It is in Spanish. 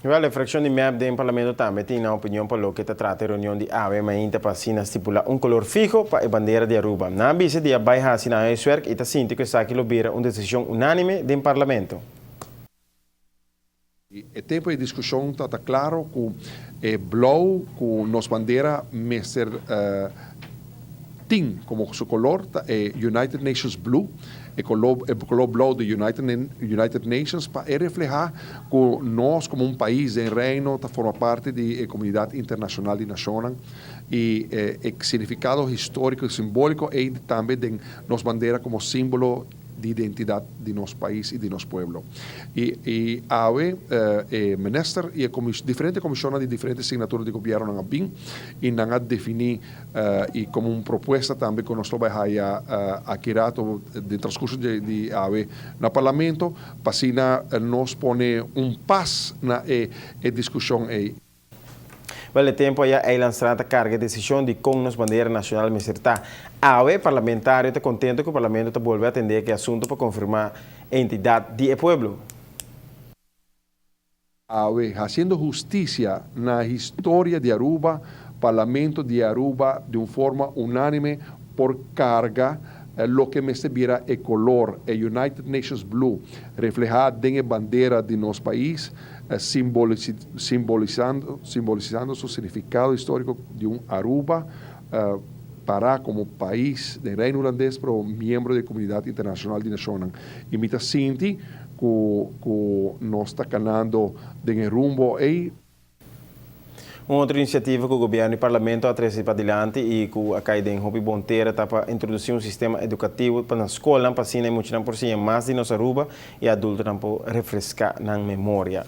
Well, a fraction di MEP del Parlamento también tiene una opinión por lo que se trata de reunión de AVE, mañana para estipula un color fijo para la bandera de Aruba. Na visa de Baja Sina de Suerk y ta sinti que saque lo vira una decisión unánime del Parlamento. O tempo de discussão está claro que o blauw, que nos bandeira Mr. Ting, como su color, United Nations Blue, o color blauw de United Nations, para reflejar que nós, como um país em reino, forma parte da comunidade internacional de nações e o significado histórico e simbólico e também de nos bandeira como símbolo de identidade de nosso país e de nosso povo. E a AUE, minister e diferentes comissões de diferentes assinaturas de governo na BIM e na definir e como uma proposta também que nós vamos aqui de transcurso de AUE no Parlamento, para nós poner paz na discussão aí. Well, el tiempo ya hay lanzada carga de decisión de con nos bandera nacional miserta. AVE parlamentario está contento que el Parlamento te vuelve a atender que asunto para confirmar entidad de pueblo. AVE haciendo justicia na historia de Aruba, Parlamento de Aruba de una forma unánime por carga lo que me viera el color, el United Nations Blue, reflejado en la bandera de nuestro país, simbolizando su significado histórico de un Aruba para como país de Reino Holandés, pero miembro de la comunidad internacional de naciones. Y me siento que nos está ganando en el rumbo ahí. Uma outra iniciativa que o governo e o parlamento atravessam para adiante e que a Caide em Hopi Bonteira está para introduzir um sistema educativo para a escola, para ensinar muito por si mais de nossa Aruba e adultos para refrescar na memória.